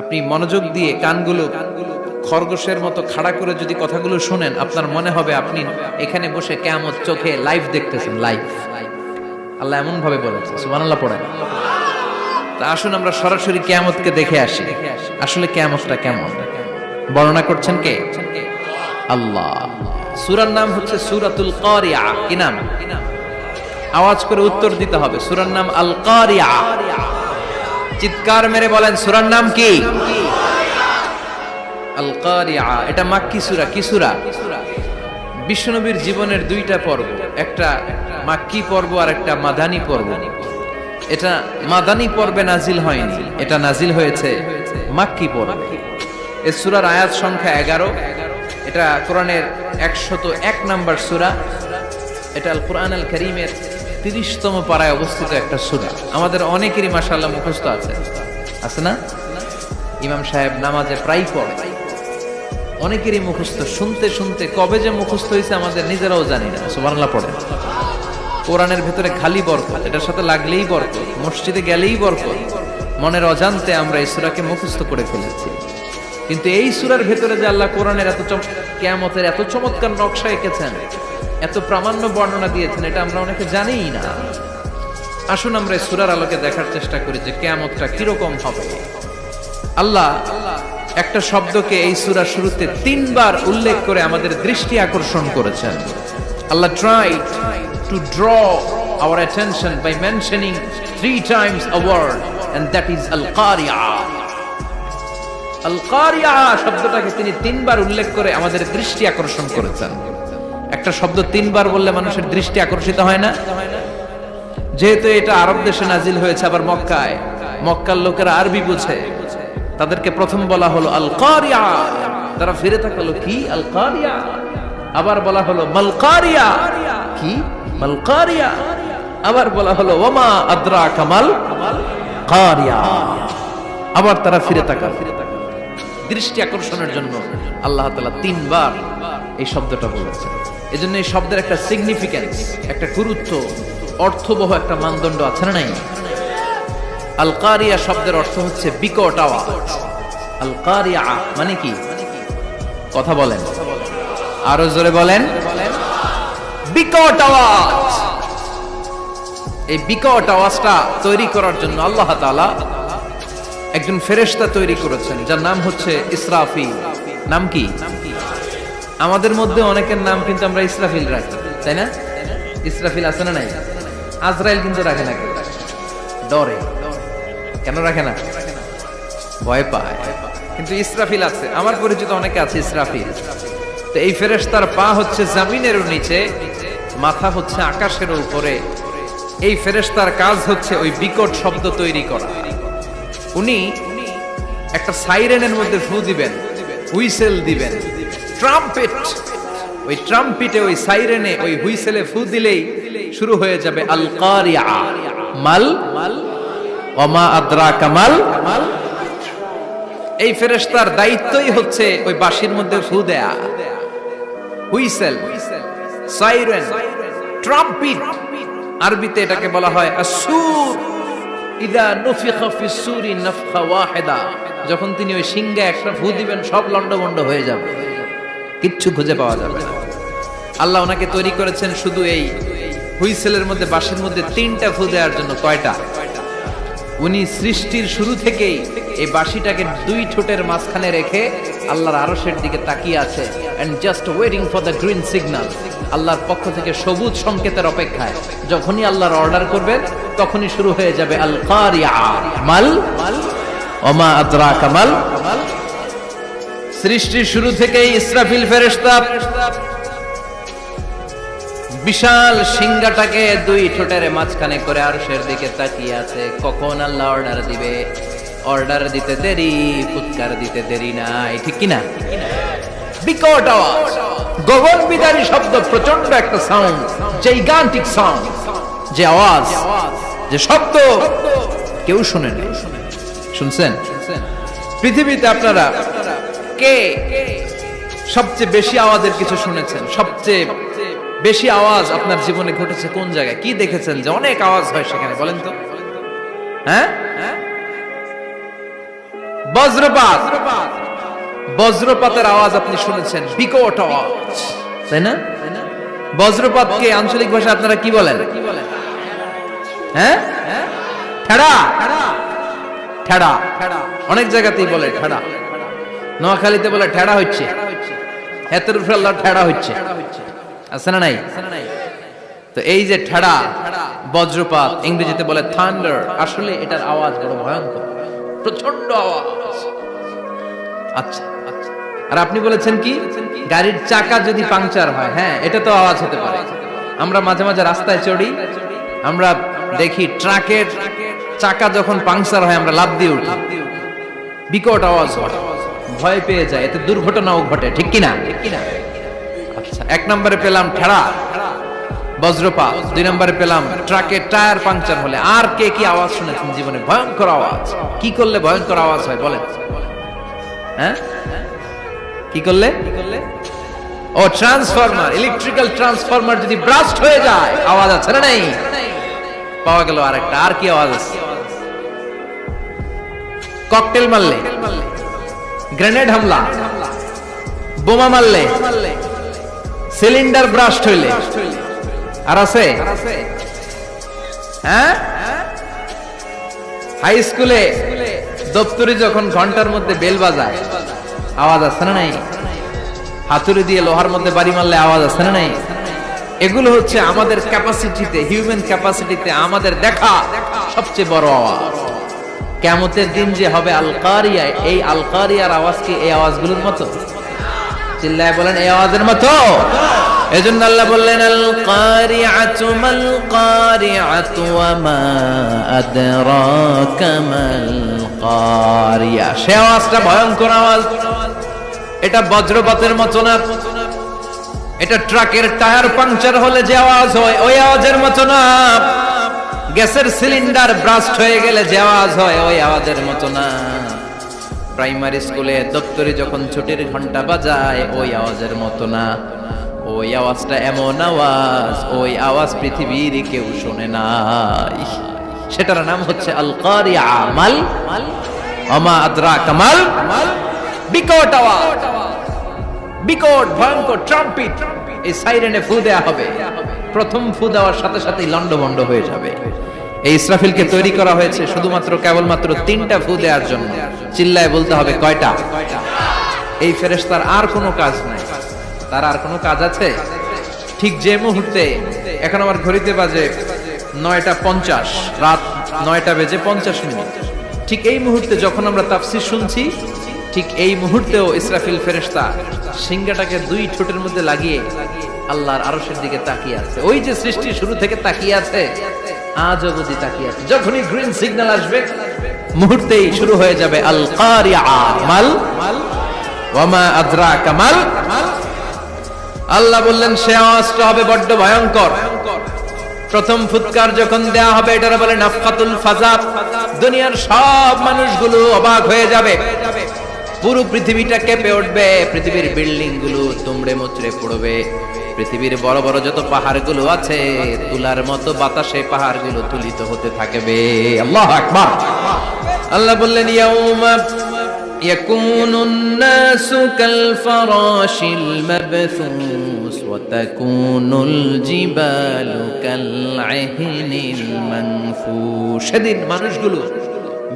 আপনি মনোযোগ দিয়ে কানগুলো খরগোশের মতো খাড়া করে যদি কথাগুলো শুনেন, আপনার মনে হবে আপনি এখানে বসে কিয়ামত চোখে লাইভ দেখতেছেন। লাইভ আল্লাহ এমন ভাবে বলেছে, সুবহানাল্লাহ পড়েন। তা আসুন আমরা সরাসরি কিয়ামতকে দেখে আসি। আসলে কিয়ামতটা কেমন বর্ণনা করছেন কে? আল্লাহ। সূরার নাম হচ্ছে সূরাতুল কারিয়া। কি নাম? আওয়াজ করে উত্তর দিতে হবে। সূরার নাম আল কারিয়া। চিৎকার মেরে বলেন সূরার নাম কি? আল কারিয়া। এটা মাক্কি সূরা। কি সূরা? বিশ্বনবীর জীবনের দুইটা পর্ব, একটা মাক্কি পর্ব আর একটা মাদানী পর্ব। এটা মাদানী পর্বে নাজিল হয়নি, এটা নাজিল হয়েছে মাক্কি পর্বে। এই সূরার আয়াত সংখ্যা 11। এটা কোরআনের 101 নম্বর সূরা। এটা আল কুরআন আল কারীমের 30তম পারায় অবস্থিত একটা সূরা। আমাদের অনেকেরই মাশাআল্লাহ মুখস্থ আছে না? ইমাম সাহেব নামাজে প্রায় পড়ে, অনেকেরই মুখস্থ। শুনতে শুনতে কবে যে মুখস্থ হয়েছে আমাদের নিজেরাও জানি না। সুবহানাল্লাহ পড়েন। কোরআনের ভেতরে খালি বরকত, এটার সাথে লাগলেই বরকত, মসজিদে গেলেই বরকত। মনের অজান্তে আমরা এই সূরাকে মুখস্থ করে ফেলেছি। কিন্তু এই সূরার ভেতরে যে আল্লাহ কোরআনের কিয়ামতের এত চমৎকার নকশা এঁকেছেন, এত প্রামাণ্য বর্ণনা দিয়েছেন, এটা আমরা অনেকে জানিই না। আসুন আমরা এই সূরার আলোকে দেখার চেষ্টা করি যে কিয়ামতটা কিরকম হবে। আল্লাহ একটা শব্দকে এই সূরার শুরুতে 3 বার উল্লেখ করে আমাদের দৃষ্টি আকর্ষণ করেছেন। আল্লাহ tried to draw our attention by mentioning 3 times a word, and that is al-qari'ah. al-qari'ah শব্দটাকে তিনি 3 বার উল্লেখ করে আমাদের দৃষ্টি আকর্ষণ করেছেন। একটা শব্দ 3 বার বললে মানুষের দৃষ্টি আকর্ষিত হয় না? যেহেতু এটা আরব দেশে নাজিল হয়েছে, আবার মক্কায়, মক্কার লোকেরা আরবি বুঝে, তাদেরকে প্রথম বলা হলো আল কারিয়া। তারা ফিরে তাকালো, কি আল কারিয়া? আবার বলা হলো মাল কারিয়া। কি মাল কারিয়া? আবার বলা হলো ওয়ামা আদরাকা মাল কারিয়া। আবার তারা ফিরে তাকালো। দৃষ্টি আকর্ষণের জন্য আল্লাহ তাআলা 3 বার এই শব্দটা বলেছেন। এজন্য এই শব্দের একটা সিগনিফিকেন্স, একটা গুরুত্ব, অর্থবহ একটা মানদণ্ড আছে না নাই? আল কারিয়া শব্দের অর্থ হচ্ছে বিকট আওয়াজ। আল কারিয়া মানে কি? কথা বলেন, আরো জোরে বলেন। বিকট আওয়াজ। এই বিকট আওয়াজটা তৈরি করার জন্য আল্লাহ তাআলা একজন ফেরেশতা তৈরি করেছেন, যার নাম হচ্ছে ইসরাফিল। নাম কি? আমাদের মধ্যে অনেকের নাম কিন্তু আমরা ইসরাফিল রাখি, তাই না? ইসরাফিল আছে না নাই? আজরাইল কিন্তু রাখে না, ডরে। কেন রাখে না? ভয় পায়। কিন্তু ইসরাফিল আছে, আমার পরিচিত অনেকে আছে ইসরাফিল। তো এই ফেরেশতার পা হচ্ছে জমিনের নিচে, মাথা হচ্ছে আকাশের উপরে। এই ফেরেশতার কাজ হচ্ছে ওই বিকট শব্দ তৈরি করা। উনি একটা সাইরেনের মধ্যে ফু দিবেন, হুইসেল দিবেন, ট্রাম্পেট। ওই ট্রাম্পিটে, ওই সাইরেনে, ওই হুইসেলে ফু দিলেই শুরু হয়ে যাবে আল কারিয়া। মাল ওমা আদরাকা মাল। এই ফেরেশতার দায়িত্বই হচ্ছে ওই বাঁশির মধ্যে ফু দেয়া। Whistle, siren, trumpet. আরবিতে এটাকে বলা হয় আসুর। ইদা নুফিখা ফিস সূরি নাফখা ওয়াহিদা। যখন তিনি ওই সিংহে একটা ফু দিবেন, সব লন্ডভন্ড হয়ে যাবে, কিচ্ছু খুঁজে পাওয়া যাবে না। আল্লাহ ওনাকে তৈরি করেছেন শুধু এই হুইসেলের মধ্যে, বাঁশির মধ্যে 3টা ফু দেওয়ার জন্য। কয়টা? উনি সৃষ্টির শুরু থেকেই এই বাঁশিটাকে 2 ঠোঁটের মাঝখানে রেখে আল্লাহর আরশের দিকে তাকিয়ে আছে, and just waiting for the green signal. আল্লাহর পক্ষ থেকে সবুজ সংকেতের অপেক্ষায়। যখনই আল্লাহর অর্ডার করবেন, তখনই শুরু হয়ে যাবে আল কারিয়া। মাল ওমা আদরাকা মাল। সৃষ্টির শুরু থেকেই ইসরাফিল ফেরেশতা বিশাল সিংহাটাকে 2 ঠোঁটের মাঝখানে করে আরশের দিকে তাকিয়ে আছে, কখন আল্লাহ অর্ডার দিবে। অর্ডার দিতে দেরি, ফুৎকার দিতে দেরি নাই, ঠিক কিনা? বিকট আওয়াজ, গগন বিদারী শব্দ, প্রচন্ড একটা সাউন্ড, জাইগান্টিক সাউন্ড। যে আওয়াজ, যে শব্দ কেউ শুনে নাই। শুনছেন? পৃথিবীতে আপনারা কে সবচেয়ে বেশি আওয়াজের কিছু শুনেছেন? সবচেয়ে বেশি আওয়াজ আপনার জীবনে ঘটেছে কোন জায়গায়? কি দেখেছেন যে অনেক আওয়াজ হয় সেখানে? বলেন তো। হ্যাঁ, বজ্রপাত, বজ্রপাতের আওয়াজ আপনি শুনেছেন, বিকট আওয়াজ, তাই না? বজ্রপাতকে আঞ্চলিক ভাষায় আপনারা কি বলেন? হ্যাঁ, ঠেড়া। ঠেড়া অনেক জায়গাতেই বলে ঠেড়া। নোয়াখালীতে বলে ঠেড়া হচ্ছে, এতের উপরে আল্লাহ ঠেড়া হচ্ছে, আছে না নাই? তো এই যে ঠেড়া, বজ্রপাত, ইংরেজিতে বলে থান্ডার, আসলে এটার আওয়াজ বড় ভয়ঙ্কর, প্রচন্ড আওয়াজ। আচ্ছা, আর আপনি বলেছেন কি, গাড়ির চাকা যদি পাংচার হয়, হ্যাঁ এটা তো আওয়াজ হতে পারে। আমরা মাঝে মাঝে রাস্তায় চড়ি, আমরা দেখি ট্রাকের চাকা যখন পাংচার হয় আমরা লাফ দিয়ে উঠি, বিকট আওয়াজ হয়, ভয় পেয়ে যায়, এতে দুর্ঘটনাও ঘটে, ঠিক কিনা? আচ্ছা, এক নম্বরে পেলাম ঠেড়া, বজ্রপাত, দুই নম্বরে পেলাম ট্রাকের টায়ার পাংচার হলে। আর কে কি আওয়াজ শুনেছেন জীবনে? ভয়ঙ্কর আওয়াজ। কি করলে ভয়ঙ্কর আওয়াজ হয় বলেন? হ্যাঁ, কি করলে? ও ট্রান্সফরমার, ইলেকট্রিক্যাল ট্রান্সফরমার যদি ব্রাস্ট হয়ে যায় আওয়াজ আছে না নাই? পাওয়া গেল আরেকটা। আর কি আওয়াজ আছে? ককটেল মারলে, গ্রেনেড হামলা, বোমা মারলে, সিলিন্ডার ব্রাস্ট হইলে। আর আছে? হ্যাঁ, হাই স্কুলে দপ্তরি যখন ঘন্টার মধ্যে বেল বাজায় আওয়াজ আছে না নাই? হাতুড়ি দিয়ে লোহার মধ্যে বাড়ি মারলে আওয়াজ আছে না নাই? এগুলো হচ্ছে আমাদের ক্যাপাসিটিতে, হিউম্যান ক্যাপাসিটিতে আমাদের দেখা সবচেয়ে বড় আওয়াজ। কিয়ামতের দিন যে হবে আল কারিয়া, এই আল কারিয়ার আওয়াজ কি এই আওয়াজগুলোর মতো? চিল্লায় বলেন, এই আওয়াজের মতো। এজন্য আল্লাহ বললেন, আল কারিআতু মাল কারিআতু ওয়া মা আদরাকা মাল কারিয়া। সে আওয়াজটা ভয়ঙ্কর আওয়াজ। এটা বজ্রপাতের মতো না, এটা ট্রাকের টায়ার পাংচার হলে যে আওয়াজ হয় ওই আওয়াজের মতো না, গ্যাসের সিলিন্ডার ব্রাস্ট হয়ে গেলে যে আওয়াজ হয় ওই আওয়াজের মতো না, প্রাইমারি স্কুলে দপ্তরে যখন ছুটির ঘন্টা বাজায় ওই আওয়াজের মতো না। ওই আওয়াজটা এমন আওয়াজ, ওই আওয়াজ পৃথিবীর কেউ শোনে নাই। সেটার নাম হচ্ছে আল কারিয়া, মাল ওমা আদরাকা মাল, বিকট আওয়াজ, বিকট ভয়ঙ্কর ট্রাম্পিট। এই সাইরেনে ফু দেয়া হবে, প্রথম ফু দেওয়ার সাথে সাথেই লন্ডভন্ড হয়ে যাবে। এই ইসরাফিলকে তৈরি করা হয়েছে শুধুমাত্র কেবলমাত্র 3টা ফু দেওয়ার জন্য। চিল্লায় বলতে হবে কয়টা? এই ফেরেশতার আর কোনো কাজ নাই। তার আর কোনো কাজ আছে? ঠিক যে মুহূর্তে, এখন আমার ঘড়িতে বাজে 9:50, রাত 9:50, ঠিক এই মুহূর্তে যখন আমরা তাফসীর শুনছি, ঠিক এই মুহূর্তেও ইসরাফিল ফেরেশতা সিংহাটাকে 2 ঠোঁটের মধ্যে লাগিয়ে আল্লাহর আরশের দিকে তাকিয়ে আছে। ওই যে সৃষ্টি শুরু থেকে তাকিয়ে আছে, আজ অবধি তাকিয়ে আছে। যখনই গ্রিন সিগন্যাল আসবে মুহূর্তেই শুরু হয়ে যাবে আল কারিয়া, মাল ওয়া মা আদরাকা মাল। আল্লাহ বললেন সে আওয়াজটা হবে বড্ড ভয়ঙ্কর। প্রথম ফুৎকার যখন দেয়া হবে, এটার বলে নাফখাতুল ফাজা। দুনিয়ার সব মানুষগুলো অবাক হয়ে যাবে, পুরো পৃথিবীটা কেঁপে উঠবে, পৃথিবীর বিল্ডিং গুলো দুমড়ে মুচড়ে পড়বে, পৃথিবীর বড় বড় যত পাহাড়গুলো আছে তুলার মতো বাতাসে পাহাড়গুলো তুলিত হতে থাকবে। আল্লাহু আকবার। আল্লাহ বললেন ইয়াউমা ইয়াকুনুন নাসু কাল ফারাশিল মাবথুস ওয়া তাকুনুল জিবালু কাল আহিনিল মানফুশ। সেদিন মানুষগুলো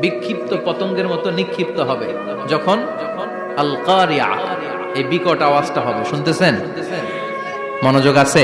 বিক্ষিপ্ত পতঙ্গের মতো নিক্ষিপ্ত হবে যখন আল কারিয়া, এই বিকট আওয়াজটা হবে। শুনতেছেন? মনোযোগ আছে?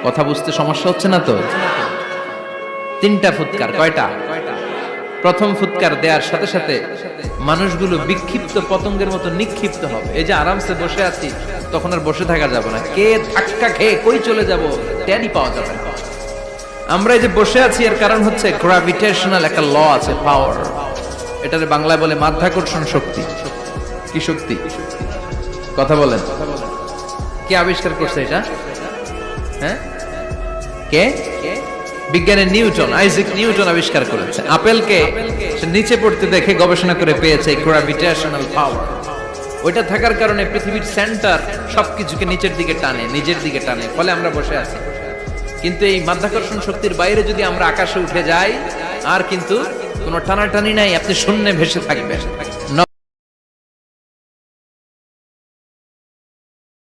কথা বুঝতে সমস্যা হচ্ছে না তো? 3টা ফুৎকার। কয়টা? প্রথম ফুৎকার দেওয়ার সাথে সাথে মানুষগুলো বিক্ষিপ্ত পতঙ্গের মতো নিক্ষিপ্ত হবে। এই যে আরামসে বসে আছি, তখন আর বসে থাকা যাবে না। কে ধাক্কা খেয়ে কই চলে যাব টেরই পাওয়া যাবে না। আমরা এই যে বসে আছি এর কারণ হচ্ছে গ্র্যাভিটেশনাল একটা ল আছে, পাওয়ার। এটার বাংলায় বলে মাধ্যাকর্ষণ শক্তি। কি শক্তি? কথা বলেন। কে আবিষ্কার করছে এটা? হ্যাঁ, কে? বিজ্ঞানের নিউটন, আইজাক নিউটন আবিষ্কার করেছে। আপেলকে সে নিচে পড়তে দেখে গবেষণা করে পেয়েছে গ্র্যাভিটেশনাল পাওয়ার। ওইটা থাকার কারণে পৃথিবীর সেন্টার সবকিছুকে নিচের দিকে টানে, নিজের দিকে টানে, ফলে আমরা বসে আছি। কিন্তু এই মাধ্যাকর্ষণ শক্তির বাইরে যদি আমরা আকাশে উঠে যাই, আর কিন্তু কোনো টানাটানি নাই, আপনি শূন্যে ভেসে থাকবেন।